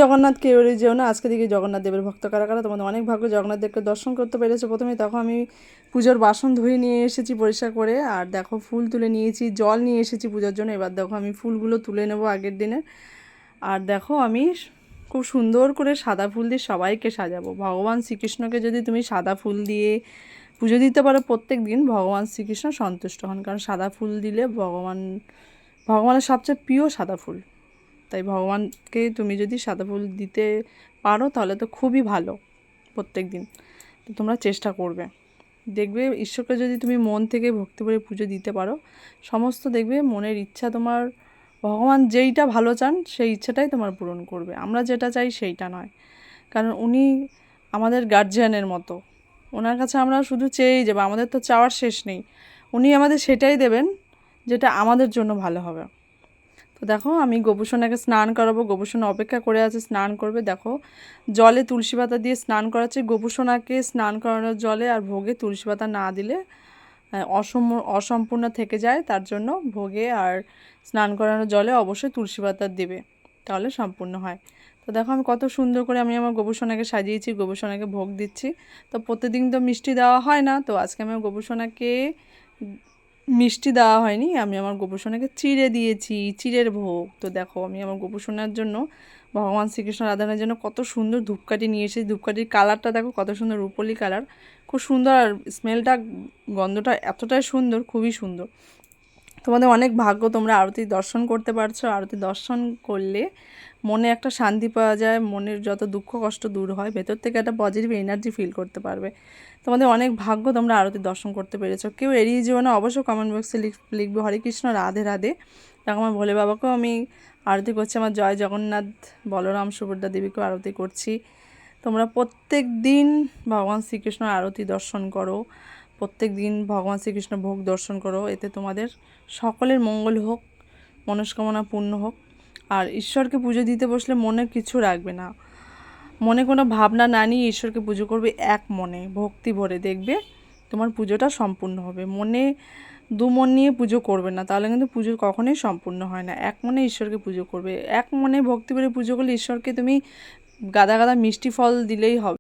জগন্নাথ কেউ এড়িয়ে যেও না। আজকে থেকে জগন্নাথ দেবের ভক্ত কারা কারা তোমাদের অনেক ভাগ্য জগন্নাথ দেবকে দর্শন করতে পেরেছো। প্রথমে দেখো আমি পুজোর বাসন ধুয়ে নিয়ে এসেছি পরিষ্কার করে, আর দেখো ফুল তুলে নিয়েছি, জল নিয়ে এসেছি পুজোর জন্য। এবার দেখো আমি ফুলগুলো তুলে নেবো আগের দিনে। আর দেখো আমি খুব সুন্দর করে সাদা ফুল দিয়ে সবাইকে সাজাবো। ভগবান শ্রীকৃষ্ণকে যদি তুমি সাদা ফুল দিয়ে পুজো দিতে পারো প্রত্যেক দিন, ভগবান শ্রীকৃষ্ণ সন্তুষ্ট হন। কারণ সাদা ফুল দিলে ভগবানের সবচেয়ে প্রিয় সাদা ফুল। তাই ভগবানকে তুমি যদি সাদা ফুল দিতে পারো তাহলে তো খুবই ভালো। প্রত্যেক দিন তো তোমরা চেষ্টা করবে, দেখবে ঈশ্বরকে যদি তুমি মন থেকে ভক্তি করে পুজো দিতে পারো, সমস্ত দেখবে মনের ইচ্ছা তোমার, ভগবান যেইটা ভালো চান সেই ইচ্ছাটাই তোমার পূরণ করবে। আমরা যেটা চাই সেইটা নয়, কারণ উনি আমাদের গার্জিয়ানের মতো। ওনার কাছে আমরা শুধু চেয়েই যাবো, আমাদের তো চাওয়ার শেষ নেই। উনি আমাদের সেটাই দেবেন যেটা আমাদের জন্য ভালো হবে। তো দেখো আমি গোপুসোনাকে স্নান করাবো, গোপুসোনা অপেক্ষা করে আছে, স্নান করবে। দেখো জলে তুলসী পাতা দিয়ে স্নান করাচ্ছি গোপুসোনাকে। স্নান করানোর জলে আর ভোগে তুলসী পাতা না দিলে অসম্পূর্ণ থেকে যায়, তার জন্য ভোগে আর স্নান করানোর জলে অবশ্যই তুলসী পাতা দেবে, তাহলে সম্পূর্ণ হয়। তো দেখো আমি কত সুন্দর করে আমি আমার গোপুসোনাকে সাজিয়েছি, গোপুসোনাকে ভোগ দিচ্ছি। তো প্রতিদিন তো মিষ্টি দেওয়া হয় না, তো আজকে আমি গোপুসোনাকে মিষ্টি দেওয়া হয়নি, আমি আমার গোপুসোনাকে চিড়ে দিয়েছি, চিড়ের ভোগ। তো দেখো আমি আমার গোপুসোনার জন্য, ভগবান শ্রীকৃষ্ণ রাধানের জন্য কত সুন্দর ধূপকাঠি নিয়ে এসেছি। ধূপকাঠির কালারটা দেখো কত সুন্দর, রূপোলি কালার, খুব সুন্দর। আর স্মেলটা, গন্ধটা এতটাই সুন্দর, খুবই সুন্দর। তোমাদের অনেক ভাগ্য, তোমরা আরতি দর্শন করতে পারছো। আরতি দর্শন করলে মনে একটা শান্তি পাওয়া যায়, মনের যত দুঃখ কষ্ট দূর হয়, ভেতর থেকে একটা পজিটিভ এনার্জি ফিল করতে পারবে। তোমাদের অনেক ভাগ্য, তোমরা আরতি দর্শন করতে পেরেছো। কেউ এড়িয়ে যেও না, অবশ্যই কমেন্ট বক্সে লিখবে হরে কৃষ্ণ রাধে রাধে। দেখো আমার ভোলে বাবাকেও আমি আরতি করছি, আমার জয় জগন্নাথ বলরাম সুভদ্রা দেবীকেও আরতি করছি। তোমরা প্রত্যেক দিন ভগবান শ্রীকৃষ্ণের আরতি দর্শন করো, প্রত্যেক দিন ভগবান শ্রীকৃষ্ণ ভোগ দর্শন করো, এতে তোমাদের সকলের মঙ্গল হোক, মনস্কামনা পূর্ণ হোক। আর ঈশ্বরকে পুজো দিতে বসলে মনে কিছু রাখবে না, মনে কোনো ভাবনা না নিয়ে ঈশ্বরকে পুজো করবে এক মনে ভক্তি ভরে, দেখবে তোমার পুজোটা সম্পূর্ণ হবে। মনে দু মন নিয়ে পুজো করবে না, তাহলে কিন্তু পুজো কখনোই সম্পূর্ণ হয় না। এক মনে ঈশ্বরকে পুজো করবে, এক মনে ভক্তি ভরে পুজো করলে ঈশ্বরকে তুমি গাদা গাদা মিষ্টি ফল দিলেই হবে।